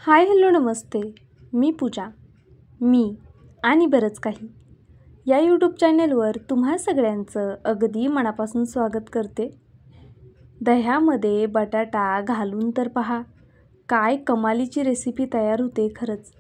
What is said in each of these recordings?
Hi hello नमस्ते. मी पूजा. मी आणि बरंच काही या यूट्यूब चॅनलवर तुम्हा सगळ्यांचं अगदी मनापासून स्वागत करते. दह्यामध्ये बटाटा घालून तर पहा, काय कमालीची रेसिपी तयार होते खरंच.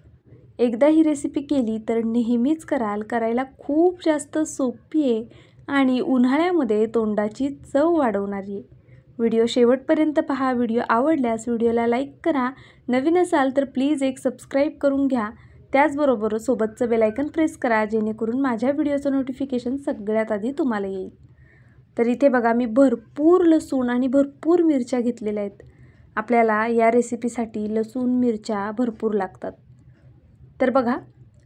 एकदा ही रेसिपी केली तर नेहमीच कराल. करायला खूप जास्त सोपी आहे आणि उन्हाळ्यामध्ये तोंडाची चव वाढवणारी आहे. व्हिडिओ शेवटपर्यंत पहा. व्हिडिओ आवडल्यास व्हिडिओला लाईक करा. नवीन असाल तर प्लीज एक सबस्क्राईब करून घ्या. त्याचबरोबर सोबतचं बेल आयकन प्रेस करा, जेणेकरून माझ्या व्हिडिओचं नोटिफिकेशन सगळ्यात आधी तुम्हाला येईल. तर इथे बघा, मी भरपूर लसूण आणि भरपूर मिरच्या घेतलेल्या आहेत. आपल्याला या रेसिपीसाठी लसूण मिरच्या भरपूर लागतात. तर बघा,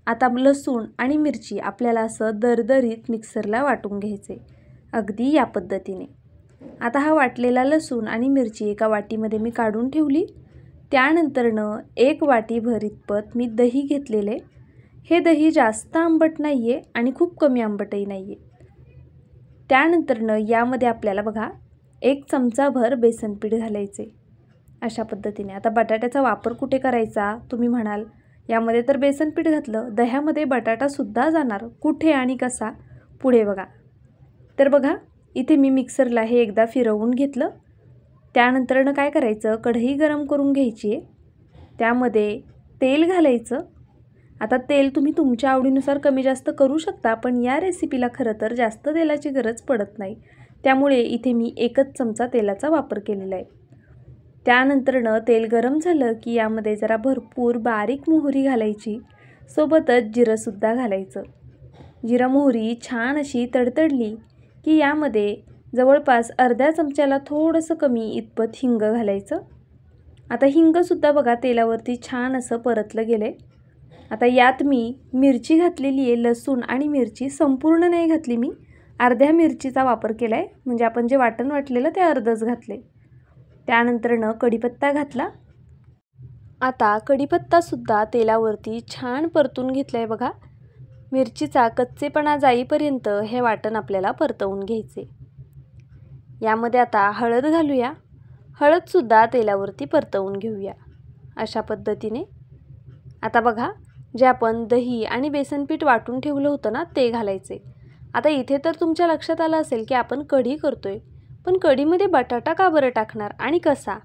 आता लसूण आणि मिरची आपल्याला असं दरदरीत मिक्सरला वाटून घ्यायचे, अगदी या पद्धतीने. आता हा वाटलेला लसूण आणि मिरची एका वाटीमध्ये मी काढून ठेवली. त्यानंतरनं 1 वाटीभर इतपत मी दही घेतलेले. हे दही जास्त आंबट नाही आहे आणि खूप कमी आंबटही नाही आहे. त्यानंतरनं यामध्ये आपल्याला बघा 1 चमचाभर बेसनपीठ घालायचे, अशा पद्धतीने. आता बटाट्याचा वापर कुठे करायचा तुम्ही म्हणाल, यामध्ये तर बेसनपीठ घातलं, दह्यामध्ये बटाटासुद्धा जाणार, कुठे आणि कसा पुढे बघा. तर बघा, इथे मी मिक्सरला हे एकदा फिरवून घेतलं. त्यानंतरनं काय करायचं, कढई गरम करून घ्यायची आहे. त्यामध्ये तेल घालायचं. आता तेल तुम्ही तुमच्या आवडीनुसार कमी जास्त करू शकता, पण या रेसिपीला खरं तर जास्त तेलाची गरज पडत नाही. त्यामुळे इथे मी 1च चमचा तेलाचा वापर केलेला आहे. त्यानंतरनं तेल गरम झालं की यामध्ये जरा भरपूर बारीक मोहरी घालायची. सोबतच जिरंसुद्धा घालायचं. जिरं मोहरी छान अशी तडतडली की यामध्ये जवळपास अर्ध्या चमच्याला थोडंसं कमी इतपत हिंग घालायचं. आता हिंगसुद्धा बघा तेलावरती छान असं परतलं गेलं आहे. आता यात मी मिरची घातलेली आहे. लसूण आणि मिरची संपूर्ण नाही घातली, मी अर्ध्या मिरचीचा वापर केला आहे. म्हणजे आपण जे वाटण वाटलेलं ते अर्धच घातले. त्यानंतरनं कढीपत्ता घातला. आता कढीपत्तासुद्धा तेलावरती छान परतून घेतलं आहे बघा. मिरचीचा कच्चेपणा जाईपर्यंत हे वाटण आपल्याला परतवून घ्यायचे. यामध्ये आता हळद घालूया. हळदसुद्धा तेलावरती परतवून घेऊया, अशा पद्धतीने. आता बघा, जे आपण दही आणि बेसनपीठ वाटून ठेवलं होतं ना, ते घालायचे. आता इथे तर तुमच्या लक्षात आलं असेल की आपण कढी करतोय, पण कढीमध्ये बटाटा का बरं टाकणार आणि कसा?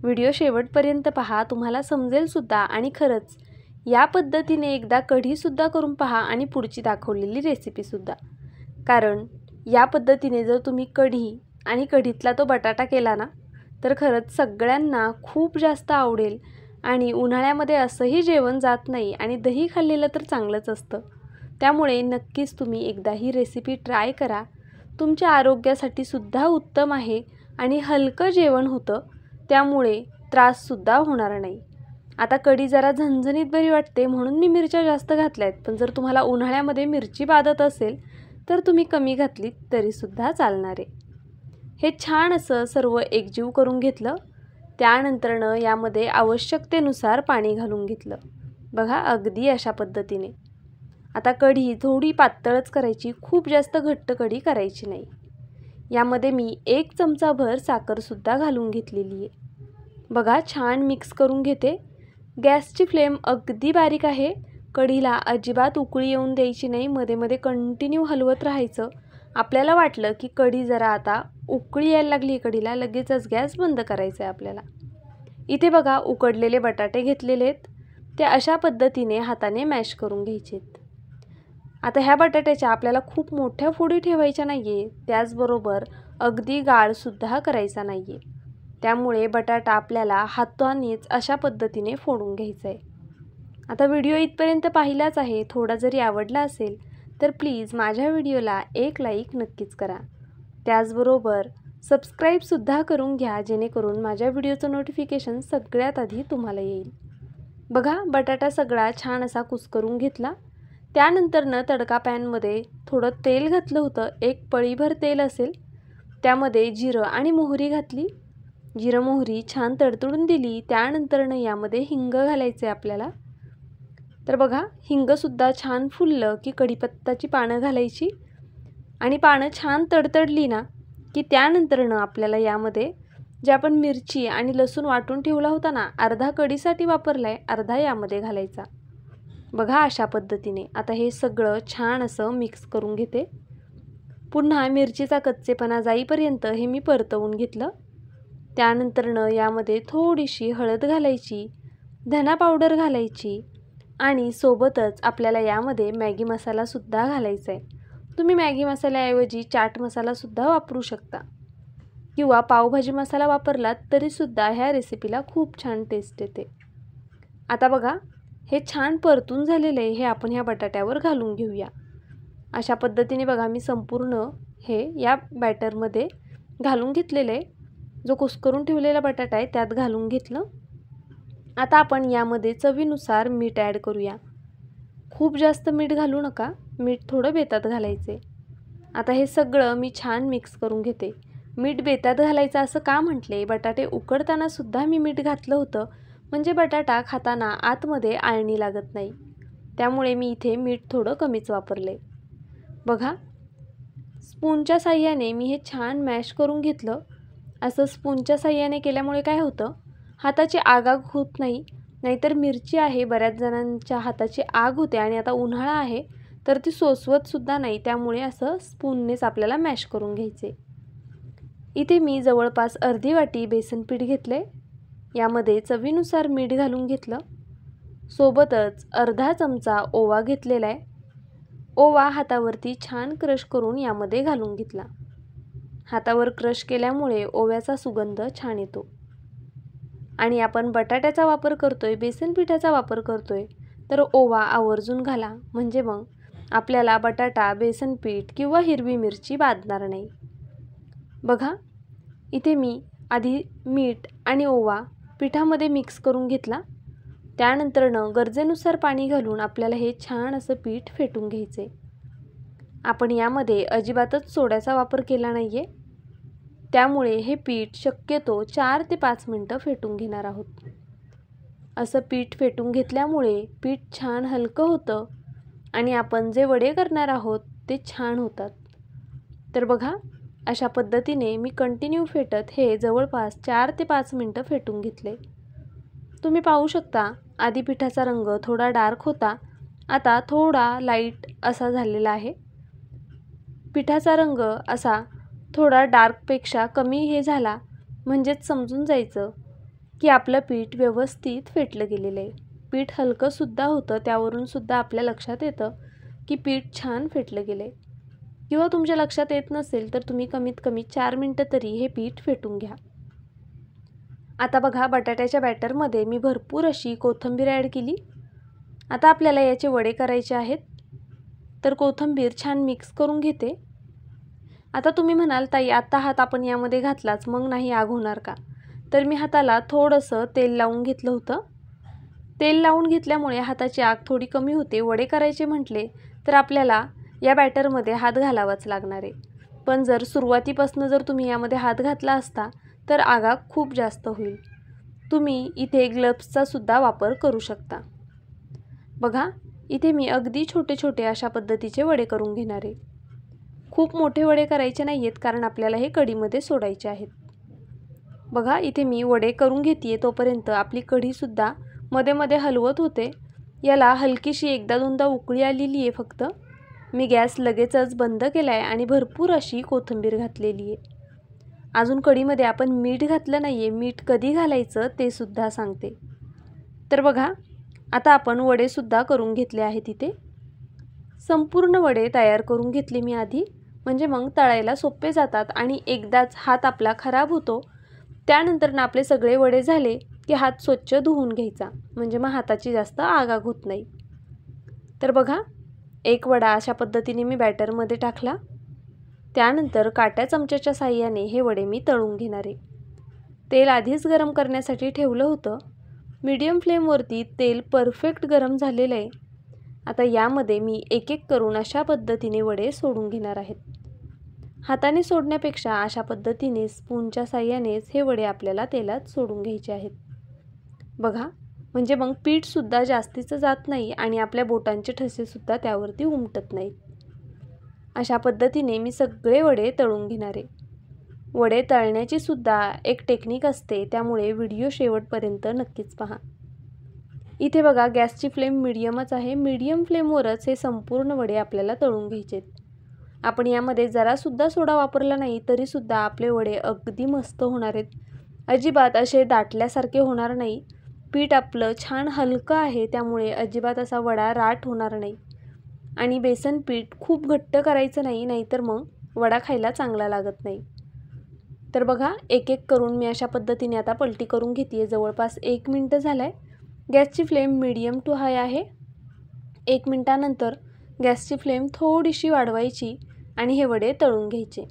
व्हिडिओ शेवटपर्यंत पहा, तुम्हाला समजेलसुद्धा. आणि खरंच या पद्धतीने एकदा कढीसुद्धा करून पहा आणि पुढची दाखवलेली रेसिपीसुद्धा. कारण या पद्धतीने जर तुम्ही कढी आणि कढीतला तो बटाटा केला ना, तर खरंच सगळ्यांना खूप जास्त आवडेल. आणि उन्हाळ्यामध्ये असंही जेवण जात नाही आणि दही खाल्लेलं तर चांगलंच असतं. त्यामुळे नक्कीच तुम्ही एकदा ही रेसिपी ट्राय करा. तुमच्या आरोग्यासाठी सुद्धा उत्तम आहे आणि हलकं जेवण होतं, त्यामुळे त्राससुद्धा होणार नाही. आता कढी जरा झणझणीत बरी वाटते म्हणून मी मिरच्या जास्त घातल्या आहेत, पण जर तुम्हाला उन्हाळ्यामध्ये मिरची बाधत असेल तर तुम्ही कमी घातलीत तरीसुद्धा चालणार आहे. हे छान असं सर्व एकजीव करून घेतलं. त्यानंतरनं यामध्ये आवश्यकतेनुसार पाणी घालून घेतलं. बघा, अगदी अशा पद्धतीने. आता कढी थोडी पातळच करायची, खूप जास्त घट्ट कढी करायची नाही. यामध्ये मी 1 चमचाभर साखरसुद्धा घालून घेतलेली आहे. बघा, छान मिक्स करून घेते. गॅसची फ्लेम अगदी बारीक आहे. कढीला अजिबात उकळी येऊन द्यायची नाही. मध्ये मध्ये कंटिन्यू हलवत राहायचं. आपल्याला वाटलं की कढी जरा आता उकळी यायला लागली कढीला, लगेचच गॅस बंद करायचा आहे आपल्याला. इथे बघा, उकडलेले बटाटे घेतलेले आहेत. ते अशा पद्धतीने हाताने मॅश करून घ्यायचे आहेत. आता ह्या बटाट्याच्या आपल्याला खूप मोठ्या फोडी ठेवायच्या नाही आहे. त्याचबरोबर अगदी गाळसुद्धा करायचा नाही आहे. त्यामुळे बटाटा आपल्याला हातानेच अशा पद्धतीने फोडून घ्यायचा आहे. आता व्हिडिओ इथपर्यंत पाहिलाच आहे. थोडा जरी आवडला असेल तर प्लीज माझ्या व्हिडिओला एक लाईक नक्कीच करा. त्याचबरोबर सबस्क्राईबसुद्धा करून घ्या, जेणेकरून माझ्या व्हिडिओचं नोटिफिकेशन सगळ्यात आधी तुम्हाला येईल. बघा, बटाटा सगळा छान असा कुस्करून घेतला. त्यानंतरनं तडका पॅनमध्ये थोडं तेल घातलं होतं. 1 पळीभर तेल असेल. त्यामध्ये जिरं आणि मोहरी घातली. जिरं मोहरी छान तडतडून दिली. त्यानंतरनं यामध्ये हिंग घालायचे आपल्याला. तर बघा, हिंगसुद्धा छान फुललं की कढीपत्ताची पानं घालायची. आणि पानं छान तडतडली ना की त्यानंतरनं आपल्याला यामध्ये जे आपण मिरची आणि लसूण वाटून ठेवला होता ना, अर्धा कढीसाठी वापरलाय, अर्धा यामध्ये घालायचा। बघा अशा पद्धतीने आता हे सगळं छान असं मिक्स करून घेते। पुन्हा मिरचीचा कच्चेपणा जाईपर्यंत हे मी परतवून घेतलं। त्यानंतरनं यामध्ये थोडीशी हळद घालायची, धना पावडर घालायची आणि सोबतच आपल्याला यामध्ये मॅगी मसालासुद्धा घालायचा आहे। तुम्ही मॅगी मसाल्याऐवजी चाट मसालासुद्धा वापरू शकता किंवा पावभाजी मसाला वापरलात तरीसुद्धा ह्या रेसिपीला खूप छान टेस्ट येते। आता बघा हे छान परतून झालेलं आहे, हे आपण ह्या बटाट्यावर घालून घेऊया। अशा पद्धतीने बघा मी संपूर्ण हे या बॅटरमध्ये घालून घेतलेलं आहे। जो कुस्करून ठेवलेला बटाटा आहे त्यात घालून घेतलं। आता आपण यामध्ये चवीनुसार मीठ ॲड करूया। खूप जास्त मीठ घालू नका, मीठ थोडं बेतात घालायचे। आता हे सगळं मी छान मिक्स करून घेते। मीठ बेतात घालायचं असं का म्हटले, बटाटे उकडताना सुद्धा मी मीठ घातलं होतं, म्हणजे बटाटा खाताना आतमध्ये आळणी लागत नाही, त्यामुळे मी इथे मीठ थोडं कमीच वापरले। बघा स्पूनच्या साह्याने मी हे छान मॅश करून घेतलं। असं स्पूनच्या साह्याने केल्यामुळे काय होतं, हाताची आग होत नाही, नाहीतर मिरची आहे बऱ्याच जणांच्या हाताची आग होते आणि आता उन्हाळा आहे तर ती सोसवतसुद्धा नाही, त्यामुळे असं स्पूननेच आपल्याला मॅश करून घ्यायचे। इथे मी जवळपास अर्धी वाटी बेसन पीठ घेतले, यामध्ये चवीनुसार मीठ घालून घेतलं, सोबतच अर्धा चमचा ओवा घेतलेला आहे। ओवा हातावरती छान क्रश करून यामध्ये घालून घेतला। हातावर क्रश केल्यामुळे ओव्याचा सुगंध छान येतो आणि आपण बटाट्याचा वापर करतोय, बेसन पिठाचा वापर करतोय, तर ओवा आवर्जून घाला, म्हणजे मग आपल्याला बटाटा, बेसन पीठ किंवा हिरवी मिरची बाधणार नाही। बघा इथे मी आधी मीठ आणि ओवा पिठामध्ये मिक्स करून घेतला। त्यानंतरनं गरजेनुसार पाणी घालून आपल्याला हे छान असं पीठ फेटून घ्यायचे। आपण यामध्ये अजिबातच सोड्याचा वापर केला नाही आहे, त्यामुळे हे पीठ शक्यतो 4 ते 5 मिनटं फेटून घेणार आहोत। असं पीठ फेटून घेतल्यामुळे पीठ छान हलकं होतं आणि आपण जे वडे करणार आहोत ते छान होतात। तर बघा अशा पद्धतीने मी कंटिन्यू फेटत हे जवळपास 4 ते 5 मिनटं फेटून घेतले। तुम्ही पाहू शकता आधी पिठाचा रंग थोडा डार्क होता, आता थोडा लाईट असा झालेला आहे। पिठाचा रंग असा थोडा डार्कपेक्षा कमी हे झाला म्हणजेच समजून जायचं की आपलं पीठ व्यवस्थित फेटलं गेलेलं आहे। पीठ हलकंसुद्धा होतं, त्यावरून सुद्धा आपल्या लक्षात येतं की पीठ छान फेटलं गेलं आहे। किंवा तुमच्या लक्षात येत नसेल तर तुम्ही कमीत कमी 4 मिनटं तरी हे पीठ फेटून घ्या। आता बघा बटाट्याच्या बॅटरमध्ये मी भरपूर अशी कोथिंबीर ॲड केली। आता आपल्याला याचे वडे करायचे आहेत, तर कोथिंबीर छान मिक्स करून घेते। आता तुम्ही म्हणाल ताई आता हात आपण यामध्ये घातलाच मग नाही आग होणार का, तर मी हाताला थोडंसं तेल लावून घेतलं होतं। तेल लावून घेतल्यामुळे हाताची आग थोडी कमी होते। वडे करायचे म्हटले तर आपल्याला या बॅटरमध्ये हात घालावाच लागणार आहे, पण जर सुरुवातीपासून जर तुम्ही यामध्ये हात घातला असता तर आग खूप जास्त होईल। तुम्ही इथे ग्लव्सचा सुद्धा वापर करू शकता। बघा इथे मी अगदी छोटे छोटे अशा पद्धतीचे वडे करून घेणार आहे। खूप मोठे वडे करायचे नाही आहेत, कारण आपल्याला हे कढीमध्ये सोडायचे आहेत। बघा इथे मी वडे करून घेते, तोपर्यंत आपली कढीसुद्धा मध्ये मध्ये हलवत होते। याला हलकीशी एकदा दोनदा उकळी आलेली आहे फक्त। मी गॅस लगेचच बंद केला आहे आणि भरपूर अशी कोथिंबीर घातलेली आहे। अजून कढीमध्ये आपण मीठ घातलं नाही आहे, मीठ कधी घालायचं ते सुद्धा सांगते। तर बघा आता आपण वडेसुद्धा करून घेतले आहेत। इथे संपूर्ण वडे तयार करून घेतले मी आधी, म्हणजे मग तळायला सोपे जातात आणि एकदाच हात आपला खराब होतो। त्यानंतर ना आपले सगळे वडे झाले की हात स्वच्छ धुवून घ्यायचा, म्हणजे मग हाताची जास्त आग होत नाही। तर बघा एक वडा अशा पद्धतीने मी बॅटरमध्ये टाकला। त्यानंतर काट्या चमच्याच्या साहाय्याने हे वडे मी तळून घेणार आहे। तेल आधीच गरम करण्यासाठी ठेवलं होतं। मीडियम फ्लेमवरती तेल परफेक्ट गरम झालेलं आहे। आता यामध्ये मी एक एक करून अशा पद्धतीने वडे सोडून घेणार आहेत। हाताने सोडण्यापेक्षा अशा पद्धतीने स्पूनच्या साहाय्यानेच हे वडे आपल्याला तेलात सोडून घ्यायचे आहेत। बघा म्हणजे मग पीठसुद्धा जास्तीचं जात नाही आणि आपल्या बोटांचे ठसेसुद्धा त्यावरती उमटत नाहीत। अशा पद्धतीने मी सगळे वडे तळून घेणार आहे। वडे तळण्याची सुद्धा एक टेक्निक असते, त्यामुळे व्हिडिओ शेवटपर्यंत नक्कीच पहा. इथे बघा गॅसची फ्लेम मीडियमच आहे. मीडियम फ्लेमवरच हे संपूर्ण वडे आपल्याला तळून घ्यायचे. आपण यामध्ये जरासुद्धा सोडा वापरला नाही तरीसुद्धा आपले वडे अगदी मस्त होणार आहेत. अजिबात असे दाटल्यासारखे होणार नाही. पीठ आपलं छान हलकं आहे, त्यामुळे अजिबात असा वडा राठ होणार नाही. आणि बेसन पीठ खूप घट्ट करायचं नाही, नाहीतर मग वडा खायला चांगला लागत नाही. तर बघा एक एक करून मी अशा पद्धतीने आता पलटी करून घेते. जवळपास 1 मिनिट झालं आहे. गॅसची फ्लेम मीडियम टू हाय आहे. 1 मिनिटानंतर गॅसची फ्लेम थोडीशी वाढवायची आणि हे वडे तळून घ्यायचे.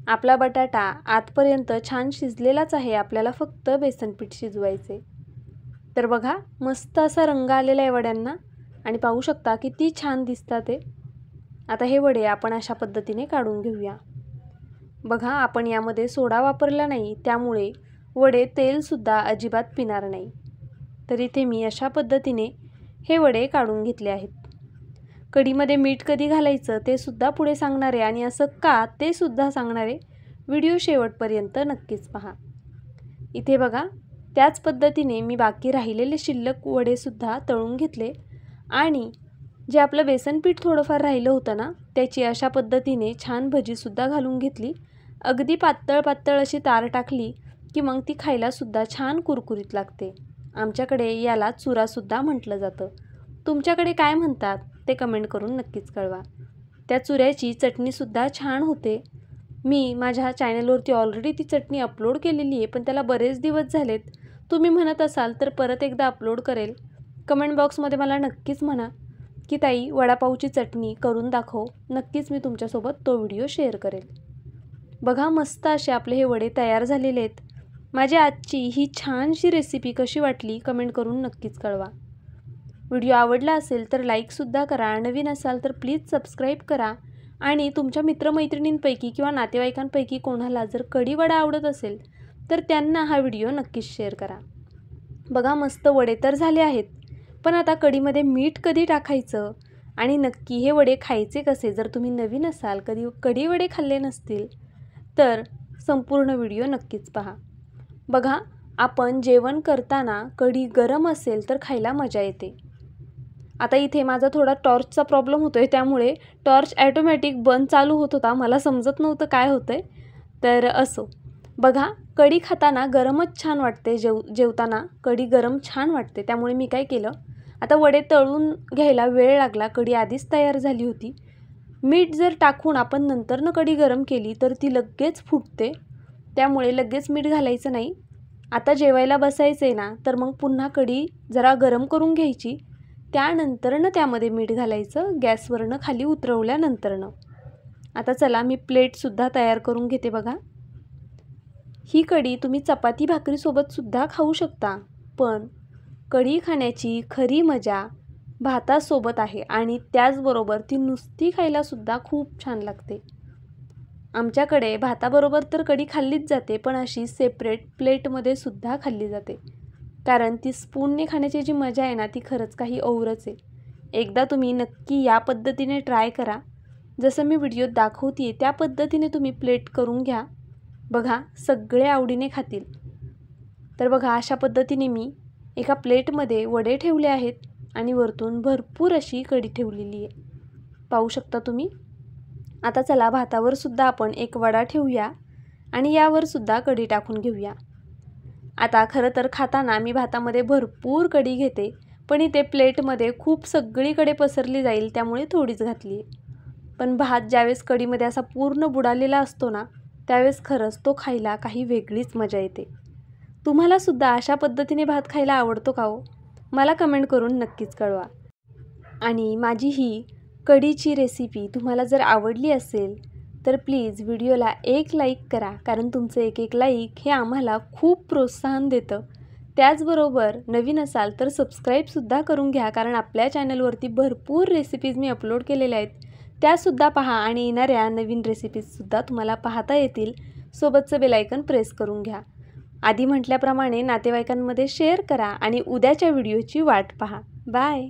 आपला बटाटा आतपर्यंत छान शिजलेलाच आहे, आपल्याला फक्त बेसन पीठ शिजवायचे. तर बघा मस्त असा रंग आलेला आहे वड्यांना आणि पाहू शकता किती छान दिसतात ते. आता हे वडे आपण अशा पद्धतीने काढून घेऊया. बघा आपण यामध्ये सोडा वापरला नाही, त्यामुळे वडे तेलसुद्धा अजिबात पिणार नाही. तर इथे मी अशा पद्धतीने हे वडे काढून घेतले आहेत. कढीमध्ये मीठ कधी घालायचं ते सुद्धा पुढे सांगणार आहे आणि असं का ते सुद्धा सांगणार आहे. व्हिडिओ शेवटपर्यंत नक्कीच पहा. इथे बघा त्याच पद्धतीने मी बाकी राहिलेले शिल्लक वडेसुद्धा तळून घेतले आणि जे आपलं बेसन पीठ थोडंफार राहिलं होतं ना, त्याची अशा पद्धतीने छान भजीसुद्धा घालून घेतली. अगदी पातळ पातळ अशी तार टाकली की मग ती खायलासुद्धा छान कुरकुरीत लागते. आमच्याकडे याला चुरासुद्धा म्हटलं जातं. तुमच्याकडे काय म्हणतात ते कमेंट करून नक्कीच कळवा. त्या चुऱ्याची चटणीसुद्धा छान होते. मी माझ्या चॅनलवरती ऑलरेडी ती चटणी अपलोड केलेली आहे, पण त्याला बरेच दिवस झालेत. तुम्ही म्हणत असाल तर परत एकदा अपलोड करेल. कमेंट बॉक्समध्ये मला नक्कीच म्हणा की ताई वडापावची चटणी करून दाखव. नक्कीच मी तुमच्यासोबत तो व्हिडिओ शेअर करेल. बघा मस्त असे आपले हे वडे तयार झालेले आहेत. माझी आजची ही छानशी रेसिपी कशी वाटली कमेंट करून नक्कीच कळवा. व्हिडिओ आवडला असेल तर लाईकसुद्धा करा. नवीन असाल तर प्लीज सबस्क्राईब करा आणि तुमच्या मित्रमैत्रिणींपैकी किंवा नातेवाईकांपैकी कोणाला जर कढी वडा आवडत असेल तर त्यांना हा व्हिडिओ नक्कीच शेअर करा. बघा मस्त वडे तर झाले आहेत, पण आता कढीमध्ये मीठ कधी टाकायचं आणि नक्की हे वडे खायचे कसे, जर तुम्ही नवीन असाल, कधी कढी वडे खाल्ले नसतील तर संपूर्ण व्हिडिओ नक्कीच पहा. बघा आपण जेवण करताना कढी गरम असेल तर खायला मजा येते. आता इथे माझा थोडा टॉर्चचा प्रॉब्लेम होतो आहे, त्यामुळे टॉर्च ॲटोमॅटिक बंद चालू होत होता. मला समजत नव्हतं काय होतं आहे. तर असो बघा कढी खाताना गरमच छान वाटते. जेवताना कढी गरम छान वाटते, त्यामुळे मी काय केलं, आता वडे तळून घ्यायला वेळ लागला. कढी आधीच तयार झाली होती. मीठ जर टाकून आपण नंतरनं कढी गरम केली तर ती लगेच फुटते, त्यामुळे लगेच मीठ घालायचं नाही. आता जेवायला बसायचं आहे ना, तर मग पुन्हा कढी जरा गरम करून घ्यायची, त्यानंतरनं त्यामध्ये मीठ घालायचं गॅसवरनं खाली उतरवल्यानंतरनं. आता चला मी प्लेटसुद्धा तयार करून घेते. बघा ही कढी तुम्ही चपाती भाकरीसोबतसुद्धा खाऊ शकता, पण कढी खाण्याची खरी मजा भातासोबत आहे आणि त्याचबरोबर ती नुसती खायलासुद्धा खूप छान लागते. आमच्याकडे भाताबरोबर तर कढी खाल्लीच जाते, पण अशी सेपरेट प्लेटमध्ये सुद्धा खाल्ली जाते, कारण ती स्पूनने खाण्याची जी मजा आहे ना, ती खरंच काही औरच आहे. एकदा तुम्ही नक्की या पद्धतीने ट्राय करा. जसं मी व्हिडिओत दाखवते त्या पद्धतीने तुम्ही प्लेट करून घ्या. बघा सगळे आवडीने खातील. तर बघा अशा पद्धतीने मी एका प्लेटमध्ये वडे ठेवले आहेत आणि वरतून भरपूर अशी कढी ठेवलेली आहे, पाहू शकता तुम्ही. आता चला भातावर सुद्धा आपण एक वडा ठेवूया आणि यावर सुद्धा कढी टाकून घेऊया. आता खरं तर खाताना मी भातामध्ये भरपूर कढी घेते, पण इथे प्लेटमध्ये खूप सगळीकडे पसरली जाईल त्यामुळे थोडीच घातली आहे. पण भात ज्यावेळेस कढीमध्ये असा पूर्ण बुडालेला असतो ना, त्यावेळेस खरंच तो खायला काही वेगळीच मजा येते. तुम्हालासुद्धा अशा पद्धतीने भात खायला आवडतो का हो? मला कमेंट करून नक्कीच कळवा. आणि माझी ही कढीची रेसिपी तुम्हाला जर आवडली असेल तर प्लीज व्हिडिओला एक लाईक करा, कारण तुमचं एक एक लाईक हे आम्हाला खूप प्रोत्साहन देतं. त्याचबरोबर नवीन असाल तर सबस्क्राईबसुद्धा करून घ्या, कारण आपल्या चॅनलवरती भरपूर रेसिपीज मी अपलोड केलेल्या आहेत, त्यासुद्धा पहा आणि येणाऱ्या नवीन रेसिपीजसुद्धा तुम्हाला पाहता येतील. सोबतचं बेल आयकॉन प्रेस करून घ्या. आधी म्हटल्याप्रमाणे नातेवाईकांमध्ये शेअर करा आणि उद्याच्या व्हिडिओची वाट पहा. बाय.